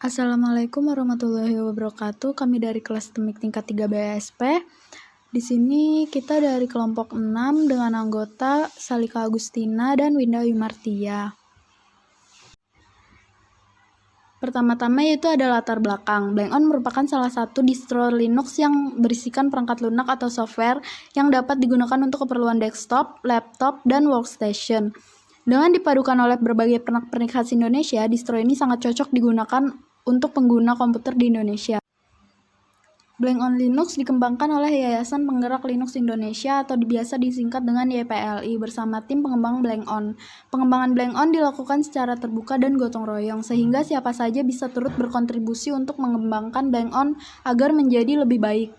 Assalamualaikum warahmatullahi wabarakatuh. Kami dari kelas teknik tingkat 3 BSP. Di sini kita dari kelompok 6 dengan anggota Salika Agustina dan Winda Wimartia. Pertama-tama yaitu ada latar belakang. Blank-on merupakan salah satu distro Linux yang berisikan perangkat lunak atau software yang dapat digunakan untuk keperluan desktop, laptop, dan workstation. Dengan dipadukan oleh berbagai pernak-pernik khas Indonesia, distro ini sangat cocok digunakan untuk pengguna komputer di Indonesia. Blank-on Linux dikembangkan oleh Yayasan Penggerak Linux Indonesia atau biasa disingkat dengan YPLI bersama tim pengembang Blank-on. Pengembangan Blank-on dilakukan secara terbuka dan gotong royong sehingga siapa saja bisa turut berkontribusi untuk mengembangkan Blank-on agar menjadi lebih baik.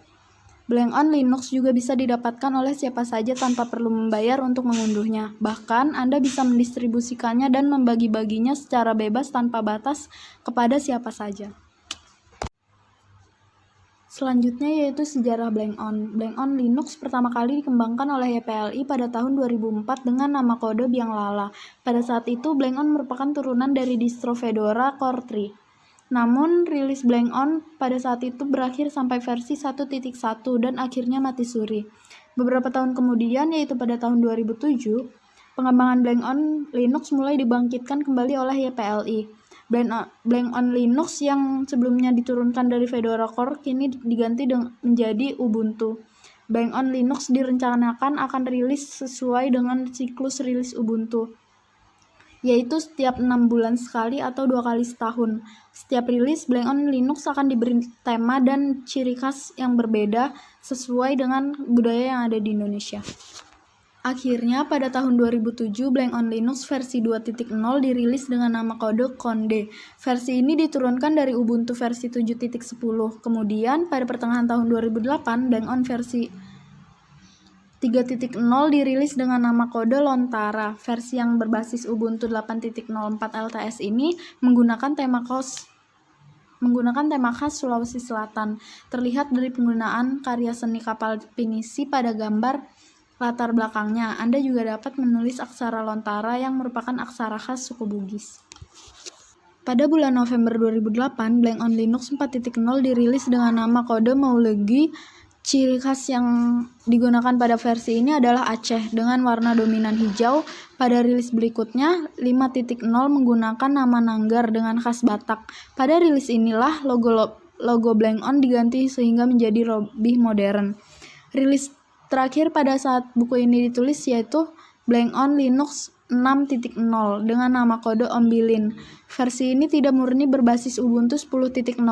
Blank-on Linux juga bisa didapatkan oleh siapa saja tanpa perlu membayar untuk mengunduhnya. Bahkan, Anda bisa mendistribusikannya dan membagi-baginya secara bebas tanpa batas kepada siapa saja. Selanjutnya yaitu sejarah Blank-on. Blank-on Linux pertama kali dikembangkan oleh YPLI pada tahun 2004 dengan nama kode Biang Lala. Pada saat itu, Blank-on merupakan turunan dari distro Fedora Core 3. Namun, rilis Blank-on pada saat itu berakhir sampai versi 1.1 dan akhirnya mati suri. Beberapa tahun kemudian, yaitu pada tahun 2007, pengembangan Blank-on Linux mulai dibangkitkan kembali oleh YPLI. Blank-on Linux yang sebelumnya diturunkan dari Fedora Core kini diganti menjadi Ubuntu. Blank-on Linux direncanakan akan rilis sesuai dengan siklus rilis Ubuntu, yaitu setiap 6 bulan sekali atau 2 kali setahun. Setiap rilis, Blank-on Linux akan diberi tema dan ciri khas yang berbeda sesuai dengan budaya yang ada di Indonesia. Akhirnya, pada tahun 2007, Blank-on Linux versi 2.0 dirilis dengan nama kode Konde. Versi ini diturunkan dari Ubuntu versi 7.10. Kemudian, pada pertengahan tahun 2008, Blank-on versi 3.0 dirilis dengan nama kode Lontara. Versi yang berbasis Ubuntu 8.04 LTS ini menggunakan tema khas Sulawesi Selatan. Terlihat dari penggunaan karya seni kapal pinisi pada gambar latar belakangnya. Anda juga dapat menulis aksara Lontara yang merupakan aksara khas suku Bugis. Pada bulan November 2008, Blank-on Linux 4.0 dirilis dengan nama kode Maulegi. Ciri khas yang digunakan pada versi ini adalah Aceh dengan warna dominan hijau. Pada rilis berikutnya, 5.0 menggunakan nama Nanggar dengan khas Batak. Pada rilis inilah logo Blank-on diganti sehingga menjadi lebih modern. Rilis terakhir pada saat buku ini ditulis yaitu Blank-on Linux 6.0 dengan nama kode Ombilin. Versi ini tidak murni berbasis Ubuntu 10.04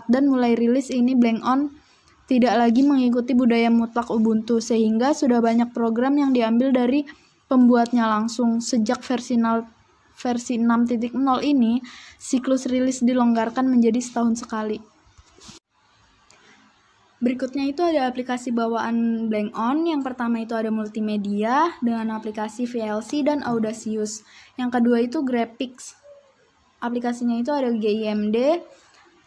dan mulai rilis ini Blank-on tidak lagi mengikuti budaya mutlak Ubuntu sehingga sudah banyak program yang diambil dari pembuatnya langsung. Sejak versi 6.0 ini, siklus rilis dilonggarkan menjadi setahun sekali. Berikutnya itu ada aplikasi bawaan Blank-on. Yang pertama itu ada multimedia dengan aplikasi VLC dan Audacious. Yang kedua itu Graphics. Aplikasinya itu ada GIMD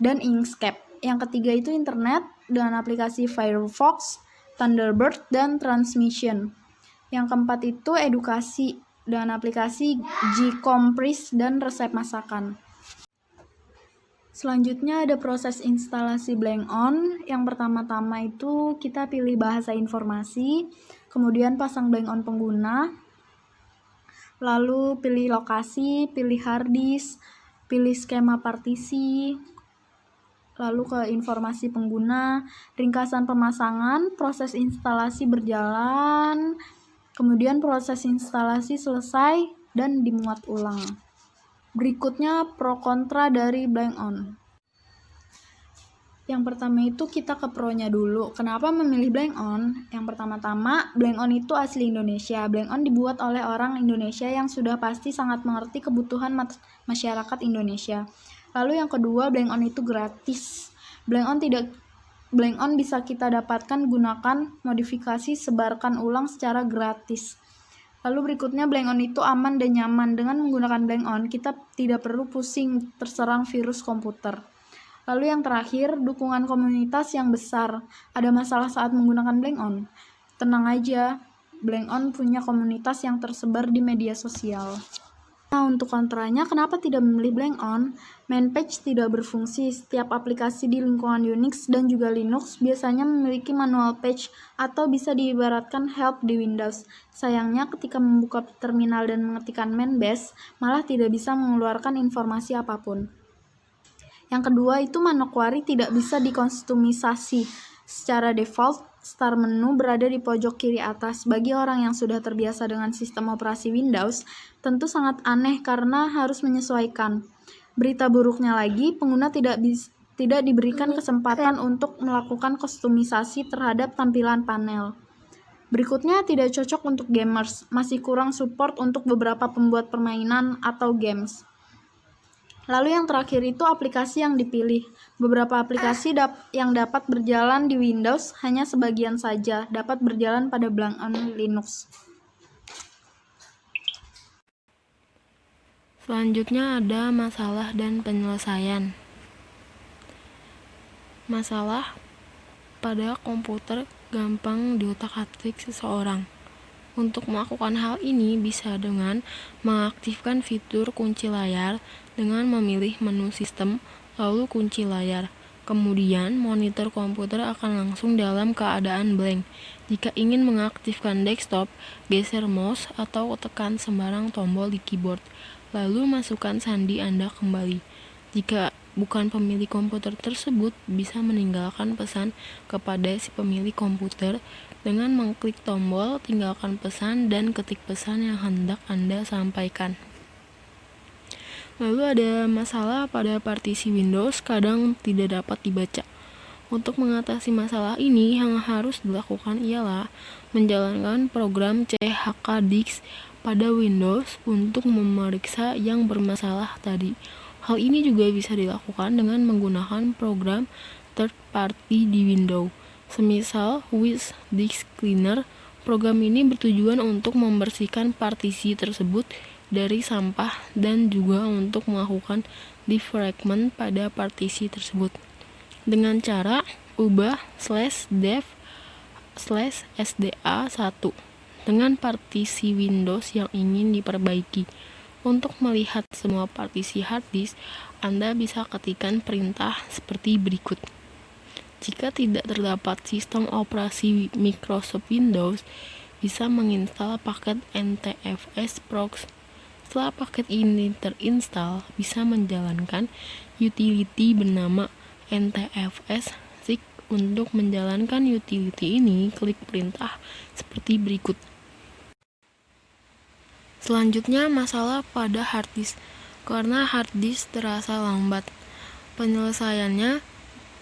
dan Inkscape. Yang ketiga itu internet dengan aplikasi Firefox, Thunderbird, dan Transmission. Yang keempat itu edukasi dengan aplikasi Gcompress dan resep masakan. Selanjutnya ada proses instalasi Blank-on. Yang pertama-tama itu kita pilih bahasa informasi, kemudian pasang Blank-on pengguna, lalu pilih lokasi, pilih hard disk, pilih skema partisi, lalu ke informasi pengguna, ringkasan pemasangan, proses instalasi berjalan, kemudian proses instalasi selesai dan dimuat ulang. Berikutnya pro kontra dari Blank-on. Yang pertama itu kita ke pro-nya dulu. Kenapa memilih Blank-on? Yang pertama-tama, Blank-on itu asli Indonesia. Blank-on dibuat oleh orang Indonesia yang sudah pasti sangat mengerti kebutuhan masyarakat Indonesia. Lalu yang kedua, Blank-on itu gratis. Blank-on bisa kita dapatkan, gunakan, modifikasi, sebarkan ulang secara gratis. Lalu berikutnya, Blank-on itu aman dan nyaman. Dengan menggunakan Blank-on, kita tidak perlu pusing terserang virus komputer. Lalu yang terakhir, dukungan komunitas yang besar. Ada masalah saat menggunakan Blank-on? Tenang aja, Blank-on punya komunitas yang tersebar di media sosial. Nah, untuk kontranya, kenapa tidak memilih blank on? Main page tidak berfungsi. Setiap aplikasi di lingkungan Unix dan juga Linux biasanya memiliki manual page atau bisa diibaratkan help di Windows. Sayangnya, ketika membuka terminal dan mengetikkan main bash, malah tidak bisa mengeluarkan informasi apapun. Yang kedua itu Manokwari tidak bisa dikustomisasi. Secara default, start menu berada di pojok kiri atas. Bagi orang yang sudah terbiasa dengan sistem operasi Windows, tentu sangat aneh karena harus menyesuaikan. Berita buruknya lagi, pengguna tidak diberikan kesempatan untuk melakukan kustomisasi terhadap tampilan panel. Berikutnya tidak cocok untuk gamers, masih kurang support untuk beberapa pembuat permainan atau games. Lalu yang terakhir itu aplikasi yang dipilih. Beberapa aplikasi yang dapat berjalan di Windows hanya sebagian saja dapat berjalan pada blank on Linux. Selanjutnya ada masalah dan penyelesaian. Masalah pada komputer gampang diutak-atik seseorang. Untuk melakukan hal ini bisa dengan mengaktifkan fitur kunci layar dengan memilih menu sistem, lalu kunci layar. Kemudian, monitor komputer akan langsung dalam keadaan blank. Jika ingin mengaktifkan desktop, geser mouse atau tekan sembarang tombol di keyboard, lalu masukkan sandi Anda kembali. Jika bukan pemilik komputer tersebut, bisa meninggalkan pesan kepada si pemilik komputer dengan mengklik tombol tinggalkan pesan dan ketik pesan yang hendak Anda sampaikan. Lalu ada masalah pada partisi Windows kadang tidak dapat dibaca. Untuk mengatasi masalah ini, yang harus dilakukan ialah menjalankan program CHKDIX pada Windows untuk memeriksa yang bermasalah tadi. Hal ini juga bisa dilakukan dengan menggunakan program third party di Windows. Semisal with Disk Cleaner, program ini bertujuan untuk membersihkan partisi tersebut dari sampah dan juga untuk melakukan defragment pada partisi tersebut. Dengan cara ubah /dev/sda1 dengan partisi Windows yang ingin diperbaiki. Untuk melihat semua partisi harddisk, Anda bisa ketikkan perintah seperti berikut. Jika tidak terdapat sistem operasi Microsoft Windows, bisa menginstal paket NTFS Prox. Setelah paket ini terinstall, bisa menjalankan utility bernama NTFS SIG. Untuk menjalankan utility ini, klik perintah seperti berikut. Selanjutnya, masalah pada harddisk. Karena harddisk terasa lambat, penyelesaiannya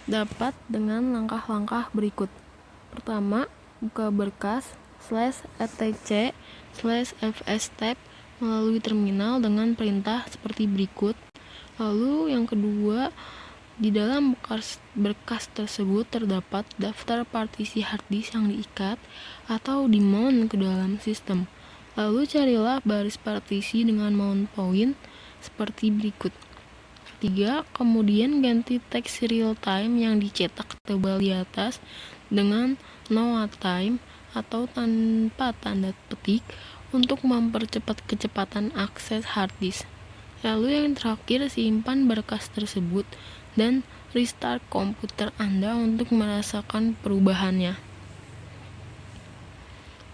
dapat dengan langkah-langkah berikut. Pertama, buka berkas /etc/fstab melalui terminal dengan perintah seperti berikut. Lalu yang kedua, di dalam berkas tersebut terdapat daftar partisi harddisk yang diikat atau di-mount ke dalam sistem. Lalu carilah baris partisi dengan mount point seperti berikut. Ketiga, kemudian ganti teks real time yang dicetak tebal di atas dengan no time atau tanpa tanda petik untuk mempercepat kecepatan akses harddisk. Lalu yang terakhir, simpan berkas tersebut dan restart komputer Anda untuk merasakan perubahannya.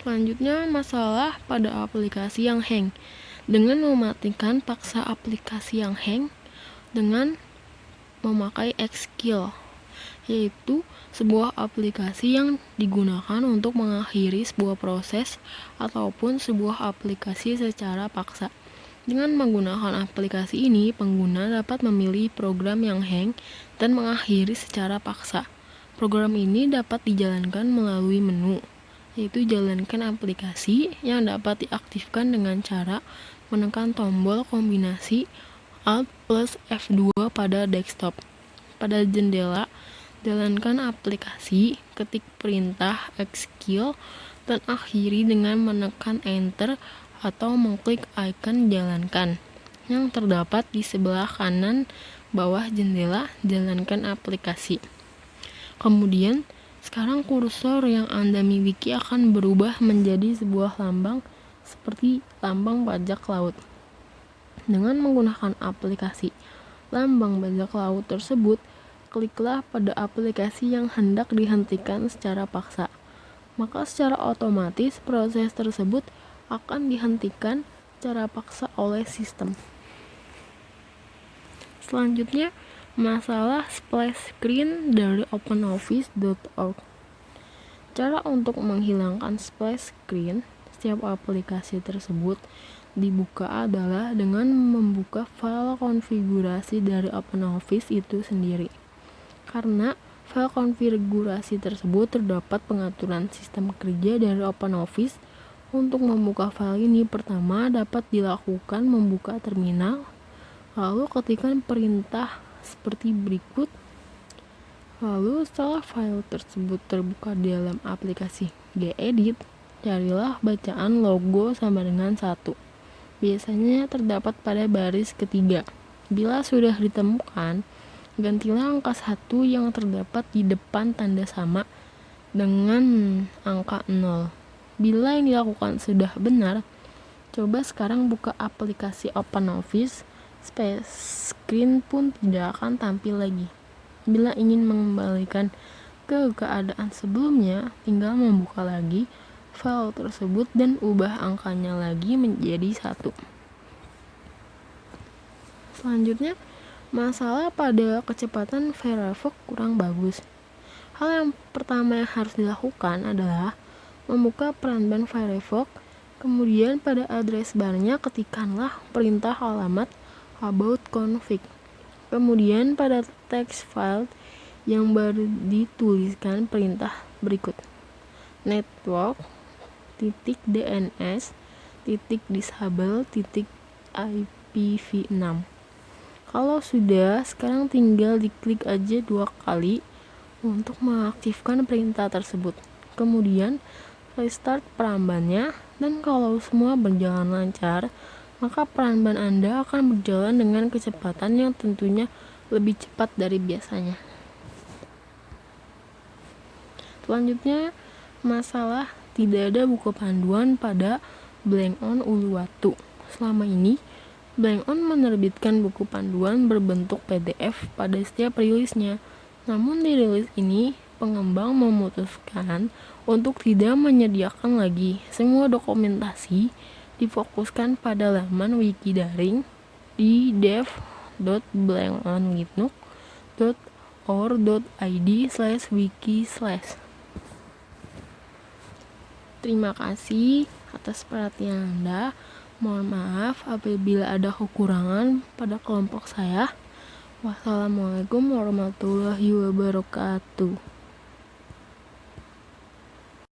Selanjutnya, masalah pada aplikasi yang hang. Dengan mematikan paksa aplikasi yang hang dengan memakai Xkill, yaitu sebuah aplikasi yang digunakan untuk mengakhiri sebuah proses ataupun sebuah aplikasi secara paksa. Dengan menggunakan aplikasi ini, pengguna dapat memilih program yang hang dan mengakhiri secara paksa. Program ini dapat dijalankan melalui menu, yaitu jalankan aplikasi yang dapat diaktifkan dengan cara menekan tombol kombinasi Alt plus F2 pada desktop. Pada jendela, jalankan aplikasi, ketik perintah Xkill, dan akhiri dengan menekan Enter atau mengklik icon jalankan yang terdapat di sebelah kanan bawah jendela jalankan aplikasi. Kemudian, sekarang kursor yang Anda miliki akan berubah menjadi sebuah lambang seperti lambang bajak laut. Dengan menggunakan aplikasi lambang bajak laut tersebut, kliklah pada aplikasi yang hendak dihentikan secara paksa. Maka secara otomatis proses tersebut akan dihentikan secara paksa oleh sistem. Selanjutnya, masalah splash screen dari openoffice.org. Cara untuk menghilangkan splash screen setiap aplikasi tersebut dibuka adalah dengan membuka file konfigurasi dari OpenOffice itu sendiri. Karena file konfigurasi tersebut terdapat pengaturan sistem kerja dari OpenOffice. Untuk membuka file ini, pertama dapat dilakukan membuka terminal, lalu ketikkan perintah seperti berikut. Lalu setelah file tersebut terbuka di dalam aplikasi gedit, carilah bacaan logo sama dengan 1. Biasanya terdapat pada baris ketiga. Bila sudah ditemukan, gantilah angka 1 yang terdapat di depan tanda sama dengan angka 0. Bila yang dilakukan sudah benar, coba sekarang buka aplikasi OpenOffice, splash screen pun tidak akan tampil lagi. Bila ingin mengembalikan ke keadaan sebelumnya, tinggal membuka lagi file tersebut dan ubah angkanya lagi menjadi 1. Selanjutnya, masalah pada kecepatan Firefox kurang bagus. Hal yang pertama yang harus dilakukan adalah membuka peranban Firefox, kemudian pada address barnya ketikkanlah perintah alamat about config. Kemudian pada text file yang baru dituliskan perintah berikut: network.dns.disable.ipv6. Kalau sudah, sekarang tinggal diklik aja 2 kali untuk mengaktifkan perintah tersebut. Kemudian restart perambannya, dan kalau semua berjalan lancar, maka peramban Anda akan berjalan dengan kecepatan yang tentunya lebih cepat dari biasanya. Selanjutnya, masalah tidak ada buku panduan pada Blank-On Uluwatu. Selama ini, Blank-On menerbitkan buku panduan berbentuk PDF pada setiap rilisnya. Namun di rilis ini, pengembang memutuskan untuk tidak menyediakan lagi. Semua dokumentasi difokuskan pada laman wiki daring di dev.blankonlinux.or.id/wiki/. Terima kasih atas perhatian Anda. Mohon maaf apabila ada kekurangan pada kelompok saya. Wassalamualaikum warahmatullahi wabarakatuh.